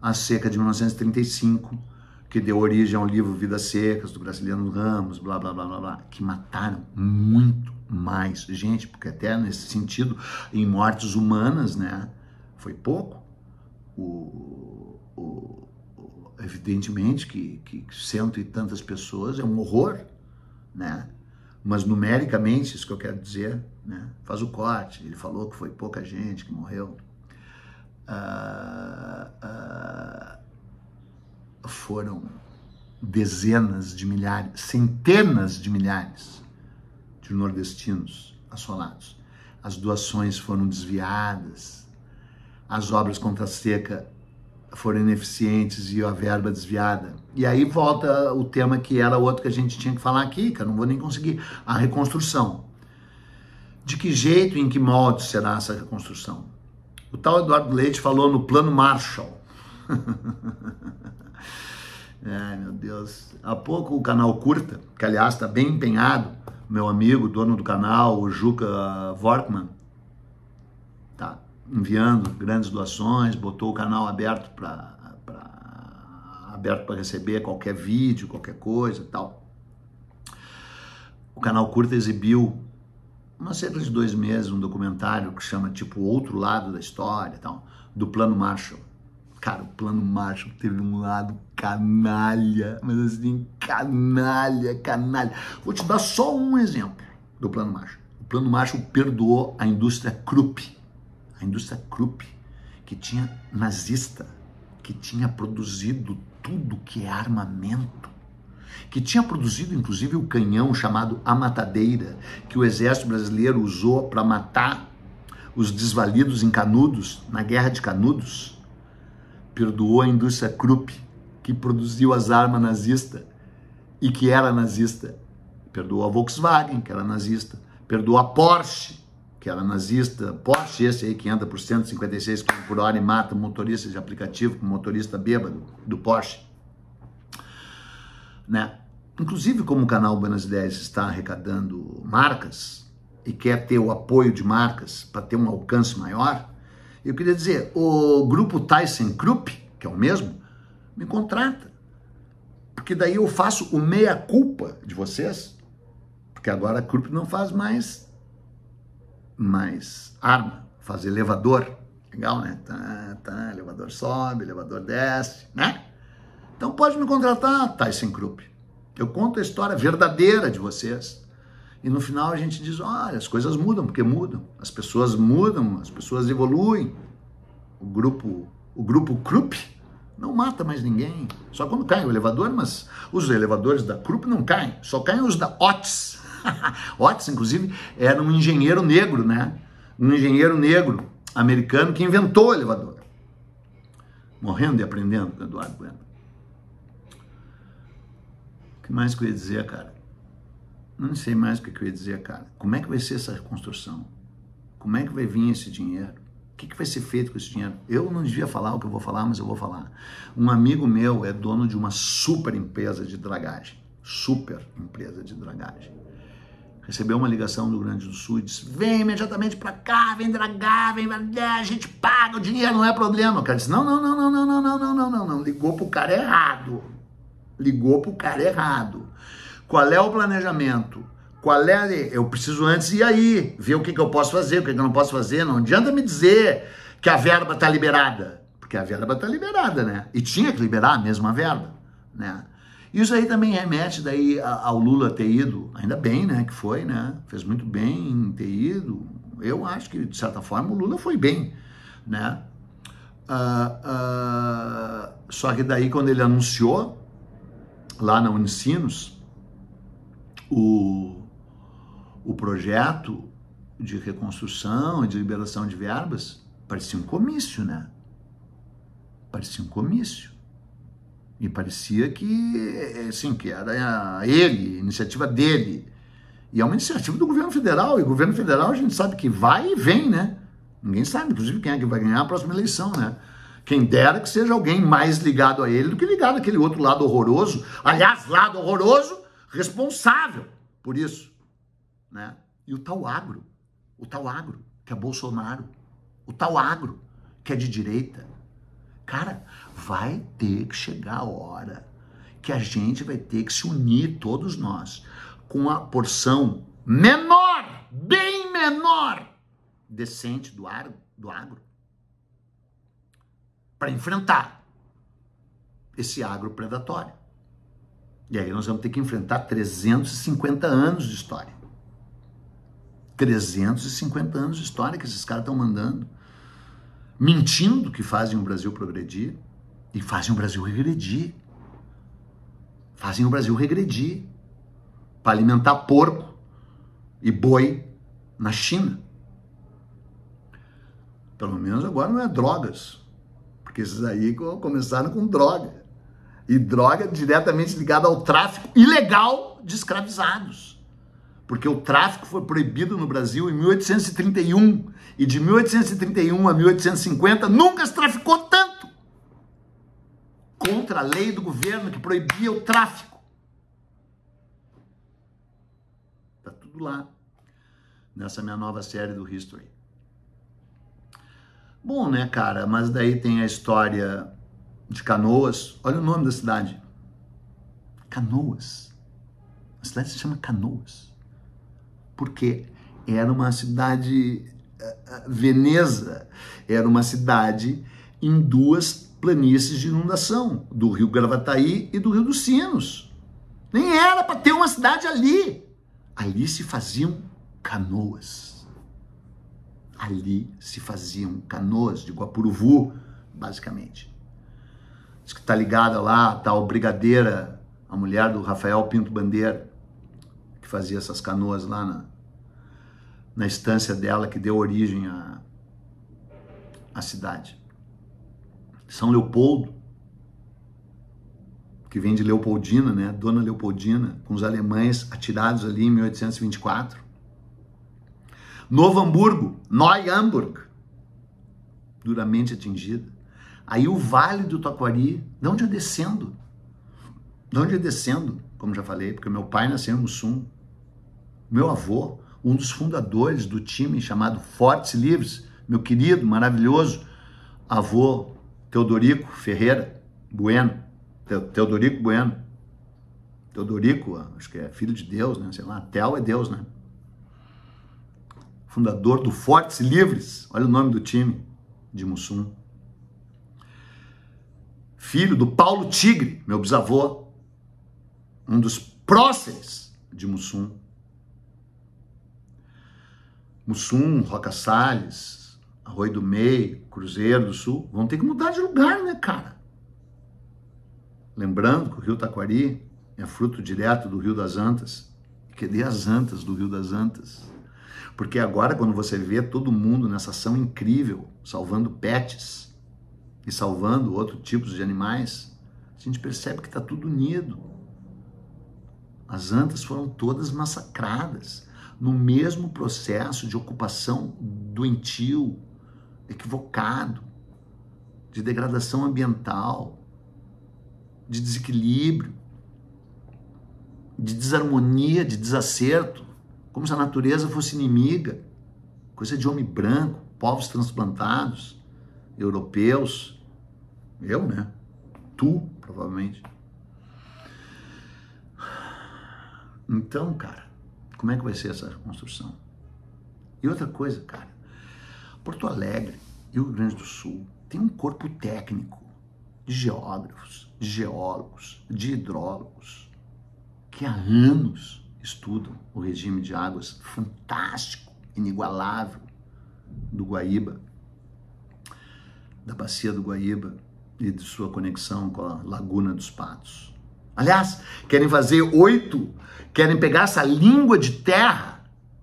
Speaker 1: a seca de 1935, que deu origem ao livro Vidas Secas, do Graciliano Ramos, blá, blá, blá, blá, blá, que mataram muito mais gente, porque até nesse sentido, em mortes humanas, né, foi pouco. Evidentemente que 100 e tantas pessoas é um horror, né? Mas numericamente, isso que eu quero dizer, né? Faz o corte, ele falou que foi pouca gente que morreu. Foram dezenas de milhares, centenas de milhares de nordestinos assolados. As doações foram desviadas, as obras contra a seca foram ineficientes e a verba desviada. E aí volta o tema que era outro que a gente tinha que falar aqui, que eu não vou nem conseguir, a reconstrução. De que jeito e em que molde será essa reconstrução? O tal Eduardo Leite falou no Plano Marshall. Ai, meu Deus. Há pouco o canal Curta, que aliás está bem empenhado, meu amigo, dono do canal, o Juca Wortmann, tá enviando grandes doações, botou o canal aberto para receber qualquer vídeo, qualquer coisa e tal. O canal Curta exibiu, há cerca de 2 meses, um documentário que chama tipo Outro Lado da História e tal, do Plano Marshall. Cara, o Plano Marshall teve um lado canalha, mas assim, canalha. Vou te dar só um exemplo do Plano Marshall. O Plano Marshall perdoou a indústria Krupp, que tinha nazista, que tinha produzido tudo que é armamento, que tinha produzido inclusive o canhão chamado A Matadeira, que o exército brasileiro usou para matar os desvalidos em Canudos, na Guerra de Canudos. Perdoou a indústria Krupp, que produziu as armas nazistas e que era nazista. Perdoou a Volkswagen, que era nazista. Perdoou a Porsche, que era nazista. Porsche, esse aí que anda por 156 km por hora e mata motorista de aplicativo, com motorista bêbado do Porsche. Né? Inclusive, como o canal Buenas Ideias está arrecadando marcas e quer ter o apoio de marcas para ter um alcance maior, Eu queria dizer, o grupo ThyssenKrupp, que é o mesmo, me contrata. Porque daí eu faço o meia-culpa de vocês, porque agora a Krupp não faz mais arma, faz elevador. Legal, né? Elevador sobe, elevador desce, né? Então pode me contratar, ThyssenKrupp. Eu conto a história verdadeira de vocês. E no final a gente diz, olha, as coisas mudam, porque mudam. As pessoas mudam, as pessoas evoluem. O grupo Krupp não mata mais ninguém. Só quando cai o elevador, mas os elevadores da Krupp não caem. Só caem os da Otis. Otis, inclusive, era um engenheiro negro, né? Um engenheiro negro americano que inventou o elevador. Morrendo e aprendendo com Eduardo Bueno. O que mais que eu ia dizer, cara? Não sei mais o que eu ia dizer, cara. Como é que vai ser essa reconstrução? Como é que vai vir esse dinheiro? O que vai ser feito com esse dinheiro? Eu não devia falar o que eu vou falar, mas eu vou falar. Um amigo meu é dono de uma super empresa de dragagem. Super empresa de dragagem. Recebeu uma ligação do Rio Grande do Sul e disse, vem imediatamente pra cá, vem dragar, vem, a gente paga o dinheiro, não é problema. O cara disse, não. Ligou pro cara errado. Qual é o planejamento? Eu preciso antes ir aí, ver o que eu posso fazer, o que eu não posso fazer. Não adianta me dizer que a verba está liberada, porque a verba está liberada, né? E tinha que liberar a mesma verba, né? Isso aí também remete daí ao Lula ter ido, ainda bem, né, que foi, né? Fez muito bem em ter ido. Eu acho que, de certa forma, o Lula foi bem, né? Só que daí, quando ele anunciou, lá na Unicinos, o projeto de reconstrução e de liberação de verbas, parecia um comício, né? Parecia um comício. E parecia que, assim, que era ele, iniciativa dele. E é uma iniciativa do governo federal. E o governo federal a gente sabe que vai e vem, né? Ninguém sabe, inclusive, quem é que vai ganhar a próxima eleição, né? Quem dera que seja alguém mais ligado a ele do que ligado àquele outro lado horroroso. Aliás, lado horroroso, responsável por isso, né? E o tal agro, que é Bolsonaro, o tal agro, que é de direita. Cara, vai ter que chegar a hora que a gente vai ter que se unir, todos nós, com a porção menor, bem menor, decente do agro, para enfrentar esse agro predatório. E aí nós vamos ter que enfrentar 350 anos de história. 350 anos de história que esses caras estão mandando. Mentindo que fazem o Brasil progredir e fazem o Brasil regredir. Fazem o Brasil regredir para alimentar porco e boi na China. Pelo menos agora não é drogas, porque esses aí começaram com droga. E droga diretamente ligada ao tráfico ilegal de escravizados. Porque o tráfico foi proibido no Brasil em 1831. E de 1831 a 1850 nunca se traficou tanto. Contra a lei do governo que proibia o tráfico. Tá tudo lá. Nessa minha nova série do History. Bom, né, cara? Mas daí tem a história de Canoas. Olha o nome da cidade. Canoas. A cidade se chama Canoas. Porque era uma cidade Veneza, era uma cidade em duas planícies de inundação, do Rio Gravataí e do Rio dos Sinos. Nem era para ter uma cidade ali. Ali se faziam canoas. Ali se faziam canoas de Guapuruvu, basicamente. Diz que está ligada lá, tal brigadeira, a mulher do Rafael Pinto Bandeira, que fazia essas canoas lá na estância dela, que deu origem à cidade. São Leopoldo, que vem de Leopoldina, né? Dona Leopoldina, com os alemães atirados ali em 1824. Novo Hamburgo, Neu-Hamburg, duramente atingida. Aí o Vale do Taquari, de onde eu descendo, como já falei, porque meu pai nasceu no Sul, meu avô, um dos fundadores do time chamado Fortes Livres, meu querido, maravilhoso avô Teodorico Ferreira Bueno, Teodorico Bueno, Teodorico, acho que é filho de Deus, né? Sei lá, Tel é Deus, né? Fundador do Fortes e Livres, olha o nome do time de Mussum. Filho do Paulo Tigre, meu bisavô, um dos próceres de Mussum. Mussum, Roca Salles, Arroio do Meio, Cruzeiro do Sul, vão ter que mudar de lugar, né, cara? Lembrando que o Rio Taquari é fruto direto do Rio das Antas. Cadê as antas do Rio das Antas? Porque agora, quando você vê todo mundo nessa ação incrível, salvando pets e salvando outros tipos de animais, a gente percebe que está tudo unido. As antas foram todas massacradas no mesmo processo de ocupação doentio, equivocado, de degradação ambiental, de desequilíbrio, de desarmonia, de desacerto, como se a natureza fosse inimiga, coisa de homem branco, povos transplantados, europeus, eu, né? Tu, provavelmente. Então, cara, como é que vai ser essa construção? E outra coisa, cara, Porto Alegre e o Rio Grande do Sul tem um corpo técnico de geógrafos, de geólogos, de hidrólogos, que há anos estudam o regime de águas fantástico, inigualável do Guaíba, da bacia do Guaíba e de sua conexão com a Laguna dos Patos. Aliás, querem pegar essa língua de terra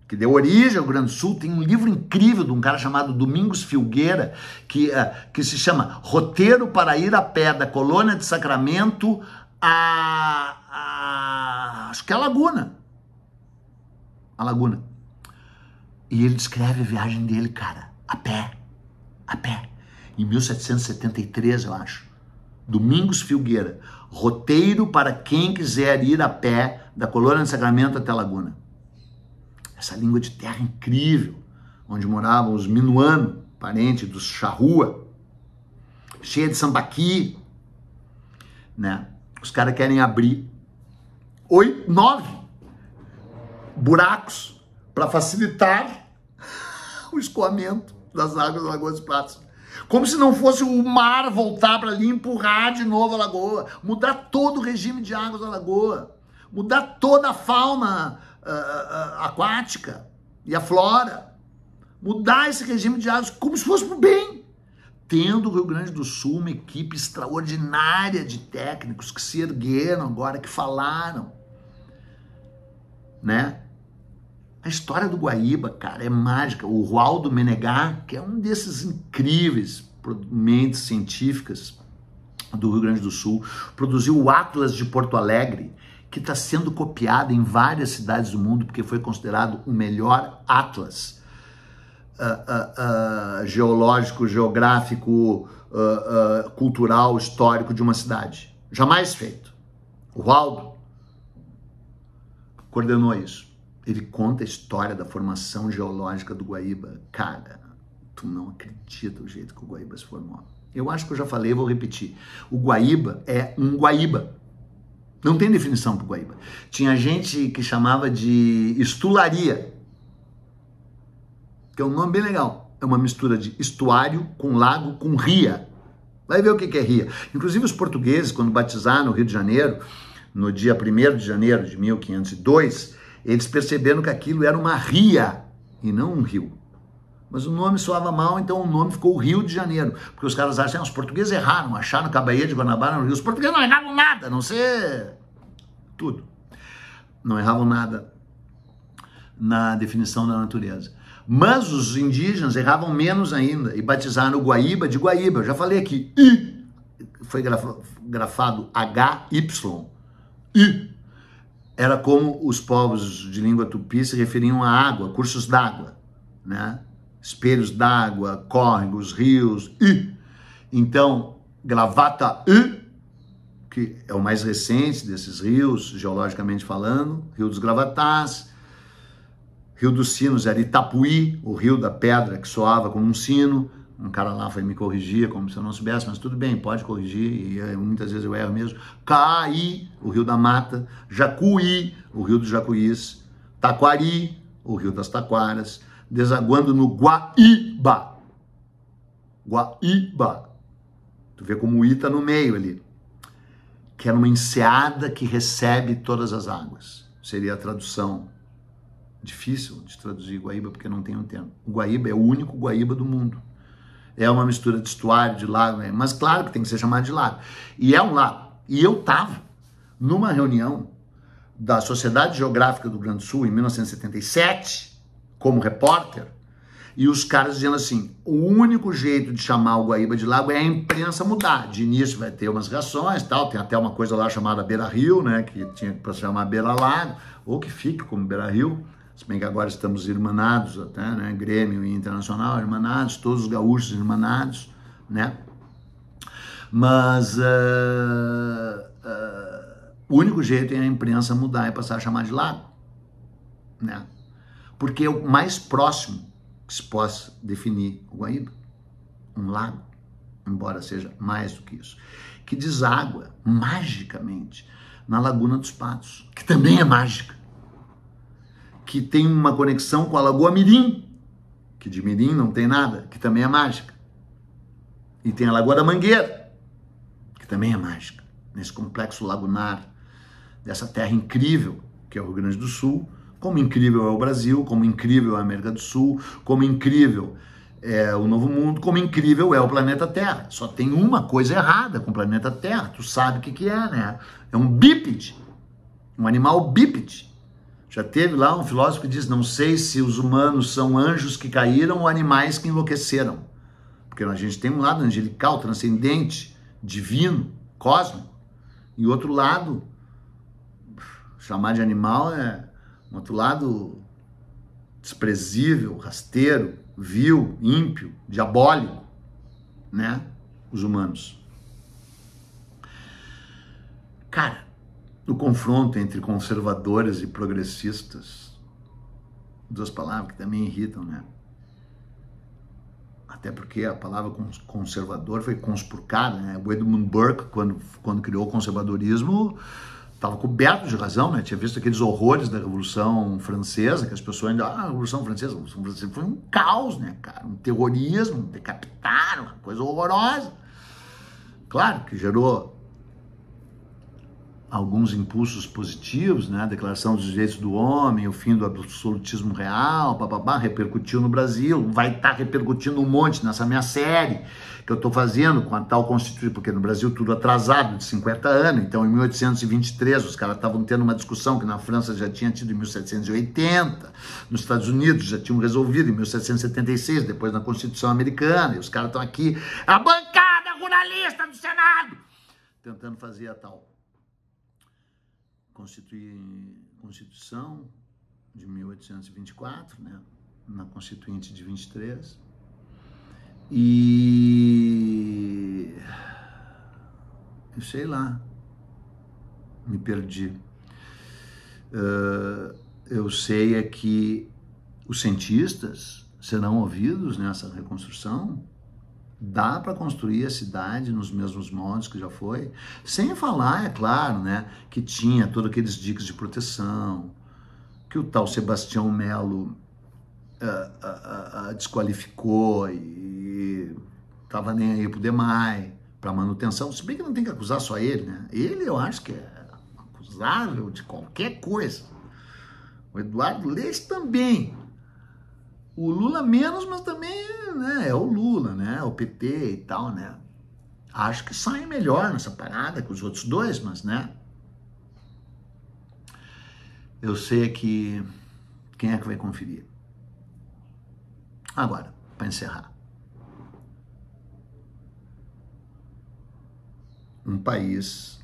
Speaker 1: que deu origem ao Rio Grande do Sul. Tem um livro incrível de um cara chamado Domingos Filgueira, que se chama Roteiro para ir a pé da Colônia de Sacramento acho que é a Laguna. A Laguna. E ele descreve a viagem dele, cara, a pé. Em 1773, eu acho. Domingos Filgueira. Roteiro para quem quiser ir a pé da Colônia de Sacramento até a Laguna. Essa língua de terra incrível, onde moravam os Minuano, parente dos Charrua, cheia de sambaqui, né? Os caras querem abrir 9 buracos para facilitar o escoamento das águas da Lagoa dos Patos. Como se não fosse o mar voltar para ali e empurrar de novo a lagoa. Mudar todo o regime de águas da lagoa. Mudar toda a fauna aquática e a flora. Mudar esse regime de águas como se fosse para o bem. Tendo o Rio Grande do Sul uma equipe extraordinária de técnicos que se ergueram agora, que falaram, né? A história do Guaíba, cara, é mágica. O Rualdo Menegar, que é um desses incríveis mentes científicas do Rio Grande do Sul, produziu o Atlas de Porto Alegre, que está sendo copiado em várias cidades do mundo, porque foi considerado o melhor atlas geológico, geográfico, cultural, histórico de uma cidade. Jamais feito. O Rualdo coordenou isso. Ele conta a história da formação geológica do Guaíba. Cara, tu não acredita o jeito que o Guaíba se formou. Eu acho que eu já falei, vou repetir. O Guaíba é um Guaíba. Não tem definição para o Guaíba. Tinha gente que chamava de estularia, que é um nome bem legal. É uma mistura de estuário com lago com ria. Vai ver o que é ria. Inclusive os portugueses, quando batizaram o Rio de Janeiro, no dia 1º de janeiro de 1502, eles perceberam que aquilo era uma ria e não um rio. Mas o nome soava mal, então o nome ficou Rio de Janeiro. Porque os caras acham que os portugueses erraram, acharam que a Baía de Guanabara era um rio. Os portugueses não erravam nada, a não ser tudo. Não erravam nada na definição da natureza. Mas os indígenas erravam menos ainda e batizaram o Guaíba de Guaíba. Eu já falei aqui, I, foi grafado HY, I. Era como os povos de língua tupi se referiam à água, cursos d'água, né? Espelhos d'água, córregos, rios, I. Então, Gravataí, que é o mais recente desses rios, geologicamente falando, Rio dos Gravatás, Rio dos Sinos era Itapuí, o Rio da Pedra, que soava como um sino. Um cara lá foi me corrigir, como se eu não soubesse, mas tudo bem, pode corrigir, e muitas vezes eu erro mesmo. Caí, o Rio da Mata. Jacuí, o Rio dos Jacuís. Taquari, o Rio das Taquaras. Desaguando no Guaíba. Guaíba. Tu vê como o I tá no meio ali. Que é uma enseada que recebe todas as águas. Seria a tradução. Difícil de traduzir Guaíba, porque não tem um termo. O Guaíba é o único Guaíba do mundo. É uma mistura de estuário, de lago, mas claro que tem que ser chamado de lago. E é um lago. E eu estava numa reunião da Sociedade Geográfica do Rio Grande do Sul, em 1977, como repórter, e os caras dizendo assim, o único jeito de chamar o Guaíba de lago é a imprensa mudar. De início vai ter umas reações, tal, tem até uma coisa lá chamada Beira Rio, né, que tinha para se chamar Beira Lago, ou que fique como Beira Rio. Se bem que agora estamos irmanados até, né? Grêmio e Internacional irmanados, todos os gaúchos irmanados, né? Mas o único jeito é a imprensa mudar e passar a chamar de lago, né? Porque é o mais próximo que se possa definir o Guaíba, um lago, embora seja mais do que isso, que deságua magicamente na Laguna dos Patos, que também é mágica, que tem uma conexão com a Lagoa Mirim, que de Mirim não tem nada, que também é mágica. E tem a Lagoa da Mangueira, que também é mágica, nesse complexo lagunar dessa terra incrível que é o Rio Grande do Sul, como incrível é o Brasil, como incrível é a América do Sul, como incrível é o Novo Mundo, como incrível é o planeta Terra. Só tem uma coisa errada com o planeta Terra, tu sabe o que é, né? É um bípede, um animal bípede. Já teve lá um filósofo que diz, não sei se os humanos são anjos que caíram ou animais que enlouqueceram. Porque a gente tem um lado angelical, transcendente, divino, cósmico. E outro lado, chamar de animal é um outro lado desprezível, rasteiro, vil, ímpio, diabólico, né? Os humanos. Cara, o confronto entre conservadores e progressistas, duas palavras que também irritam, né? Até porque a palavra conservador foi conspurcada, né? O Edmund Burke, quando criou o conservadorismo, estava coberto de razão, né? Tinha visto aqueles horrores da Revolução Francesa, que as pessoas ainda, a Revolução Francesa foi um caos, né, cara? Um terrorismo, decapitaram, uma coisa horrorosa. Claro que gerou alguns impulsos positivos, né? A Declaração dos Direitos do Homem, o fim do absolutismo real, repercutiu no Brasil, vai estar repercutindo um monte nessa minha série que eu estou fazendo com a tal Constituição, porque no Brasil tudo atrasado, de 50 anos, então em 1823 os caras estavam tendo uma discussão que na França já tinha tido em 1780, nos Estados Unidos já tinham resolvido em 1776, depois na Constituição Americana, e os caras estão aqui, a bancada ruralista do Senado, tentando fazer a tal Constituição de 1824, né, na Constituinte de 23, e eu sei lá, me perdi. Eu sei é que os cientistas serão ouvidos nessa reconstrução. Dá para construir a cidade nos mesmos moldes que já foi, sem falar, é claro, né, que tinha todos aqueles diques de proteção, que o tal Sebastião Melo desqualificou e tava nem aí pro DEMAI, para manutenção, se bem que não tem que acusar só ele, né, ele eu acho que é acusável de qualquer coisa, o Eduardo Leite também, o Lula menos, mas também, né, é o Lula, né, o PT e tal, né. Acho que saem melhor nessa parada que os outros dois, mas, né. Eu sei que quem é que vai conferir? Agora, para encerrar. Um país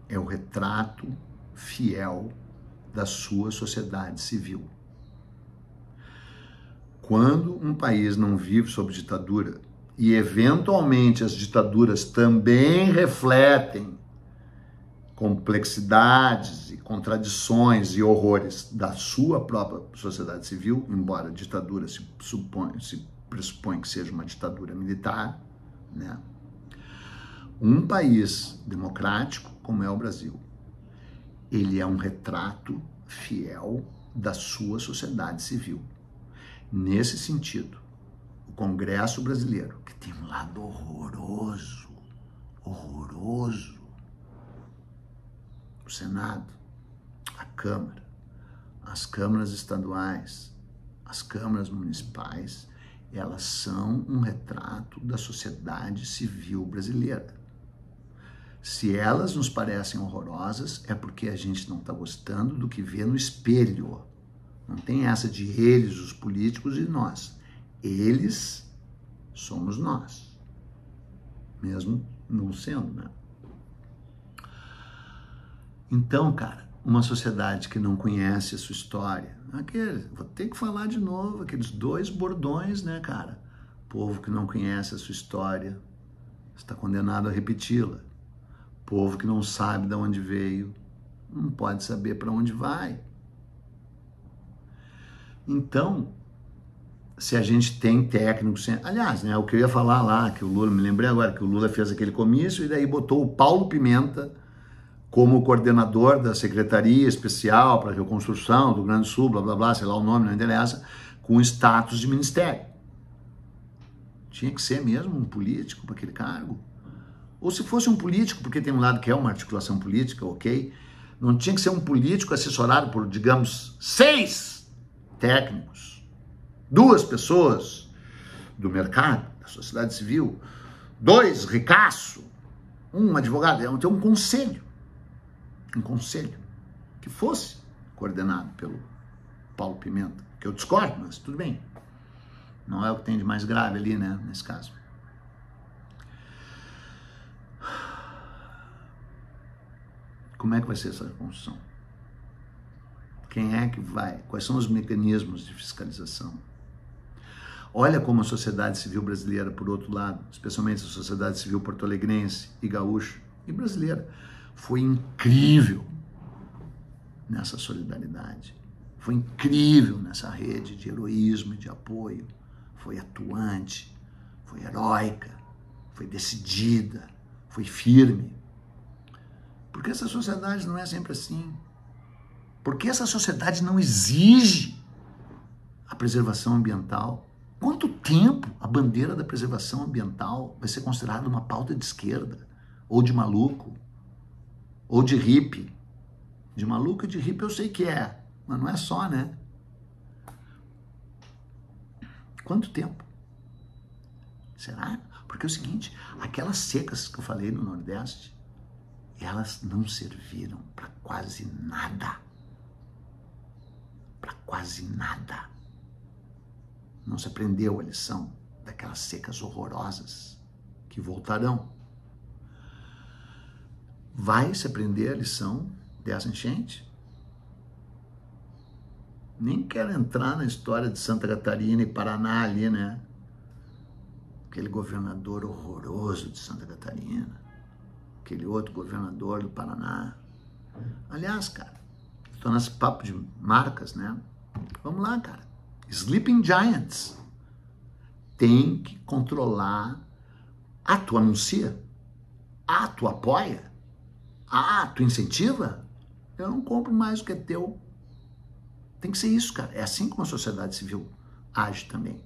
Speaker 1: é o retrato fiel da sua sociedade civil. Quando um país não vive sob ditadura, e eventualmente as ditaduras também refletem complexidades e contradições e horrores da sua própria sociedade civil, embora a ditadura se pressupõe que seja uma ditadura militar, né? Um país democrático como é o Brasil, ele é um retrato fiel da sua sociedade civil. Nesse sentido, o Congresso brasileiro, que tem um lado horroroso, o Senado, a Câmara, as câmaras estaduais, as câmaras municipais, elas são um retrato da sociedade civil brasileira. Se elas nos parecem horrorosas, é porque a gente não está gostando do que vê no espelho. Não tem essa de eles, os políticos, e nós. Eles somos nós. Mesmo não sendo, né? Então, cara, uma sociedade que não conhece a sua história, vou ter que falar de novo, aqueles 2 bordões, né, cara? Povo que não conhece a sua história está condenado a repeti-la. Povo que não sabe de onde veio, não pode saber para onde vai. Então, se a gente tem técnicos... Aliás, né, o que eu ia falar lá, que o Lula, me lembrei agora, que o Lula fez aquele comício e daí botou o Paulo Pimenta como coordenador da Secretaria Especial para a Reconstrução do Rio Grande do Sul, blá, blá, blá, sei lá o nome, não interessa, com status de ministério. Tinha que ser mesmo um político para aquele cargo. Ou se fosse um político, porque tem um lado que é uma articulação política, ok? Não tinha que ser um político assessorado por, digamos, 6 técnicos, 2 pessoas do mercado, da sociedade civil, 2 ricaço, um advogado, ter um conselho que fosse coordenado pelo Paulo Pimenta, que eu discordo, mas tudo bem. Não é o que tem de mais grave ali, né, nesse caso. Como é que vai ser essa reconstrução? Quem é que vai? Quais são os mecanismos de fiscalização? Olha como a sociedade civil brasileira, por outro lado, especialmente a sociedade civil porto-alegrense e gaúcha e brasileira, foi incrível nessa solidariedade. Foi incrível nessa rede de heroísmo e de apoio. Foi atuante, foi heróica, foi decidida, foi firme. Porque essa sociedade não é sempre assim. Porque essa sociedade não exige a preservação ambiental. Quanto tempo a bandeira da preservação ambiental vai ser considerada uma pauta de esquerda? Ou de maluco? Ou de hippie? De maluco e de hippie eu sei que é, mas não é só, né? Quanto tempo? Será? Porque é o seguinte, aquelas secas que eu falei no Nordeste, elas não serviram para quase nada. Para quase nada. Não se aprendeu a lição daquelas secas horrorosas que voltarão. Vai se aprender a lição dessa enchente? Nem quero entrar na história de Santa Catarina e Paraná ali, né? Aquele governador horroroso de Santa Catarina. Aquele outro governador do Paraná. Aliás, cara, estou nesse papo de marcas, né? Vamos lá, cara. Sleeping Giants. Tem que controlar. Ah, tu anuncia? Ah, tu apoia? Ah, tu incentiva? Eu não compro mais o que é teu. Tem que ser isso, cara. É assim como a sociedade civil age também.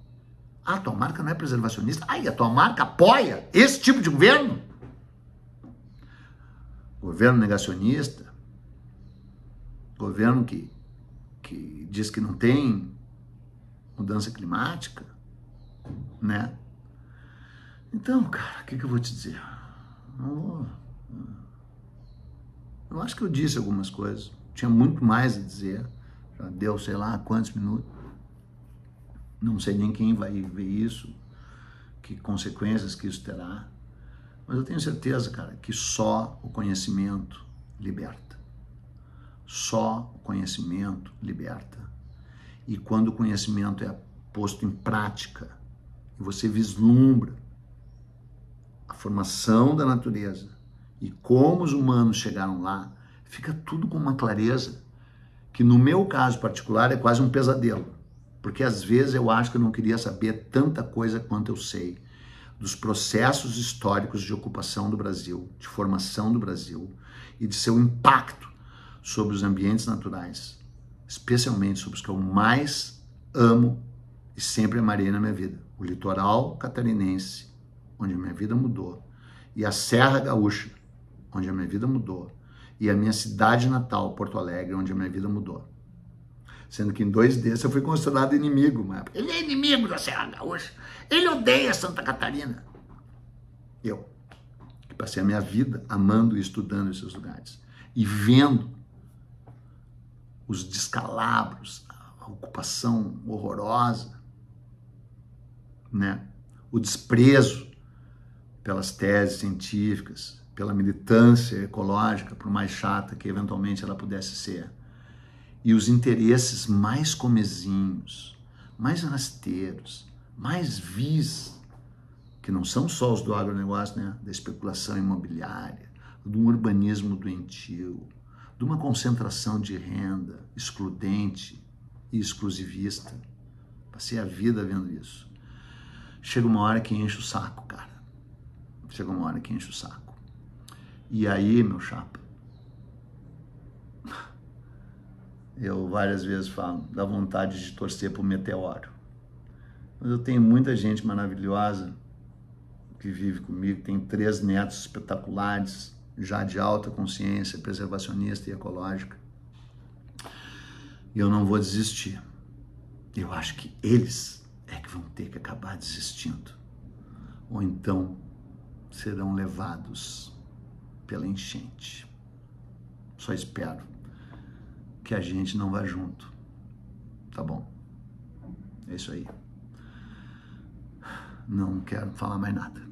Speaker 1: Ah, tua marca não é preservacionista? Ah, e a tua marca apoia esse tipo de governo? Governo negacionista, governo que diz que não tem mudança climática, né? Então, cara, o que eu vou te dizer? Eu acho que eu disse algumas coisas, tinha muito mais a dizer, já deu sei lá quantos minutos, não sei nem quem vai ver isso, que consequências que isso terá. Mas eu tenho certeza, cara, que só o conhecimento liberta. Só o conhecimento liberta. E quando o conhecimento é posto em prática, e você vislumbra a formação da natureza e como os humanos chegaram lá, fica tudo com uma clareza que no meu caso particular é quase um pesadelo, porque às vezes eu acho que eu não queria saber tanta coisa quanto eu sei dos processos históricos de ocupação do Brasil, de formação do Brasil e de seu impacto sobre os ambientes naturais, especialmente sobre os que eu mais amo e sempre amarei na minha vida. O litoral catarinense, onde a minha vida mudou, e a Serra Gaúcha, onde a minha vida mudou, e a minha cidade natal, Porto Alegre, onde a minha vida mudou. Sendo que em 2 desses eu fui considerado inimigo, mas ele é inimigo da Serra Gaúcha, ele odeia Santa Catarina. Eu, que passei a minha vida amando e estudando esses lugares, e vendo os descalabros, a ocupação horrorosa, né? O desprezo pelas teses científicas, pela militância ecológica, por mais chata que eventualmente ela pudesse ser, e os interesses mais comezinhos, mais rasteiros, mais vis, que não são só os do agronegócio, né? Da especulação imobiliária, de um urbanismo doentio, de uma concentração de renda excludente e exclusivista. Passei a vida vendo isso. Chega uma hora que enche o saco, cara. Chega uma hora que enche o saco. E aí, meu chapa, eu várias vezes falo, dá vontade de torcer pro meteoro. Mas eu tenho muita gente maravilhosa que vive comigo, tem 3 netos espetaculares, já de alta consciência, preservacionista e ecológica. E eu não vou desistir. Eu acho que eles é que vão ter que acabar desistindo. Ou então serão levados pela enchente. Só espero que a gente não vá junto. Tá bom? É isso aí. Não quero falar mais nada.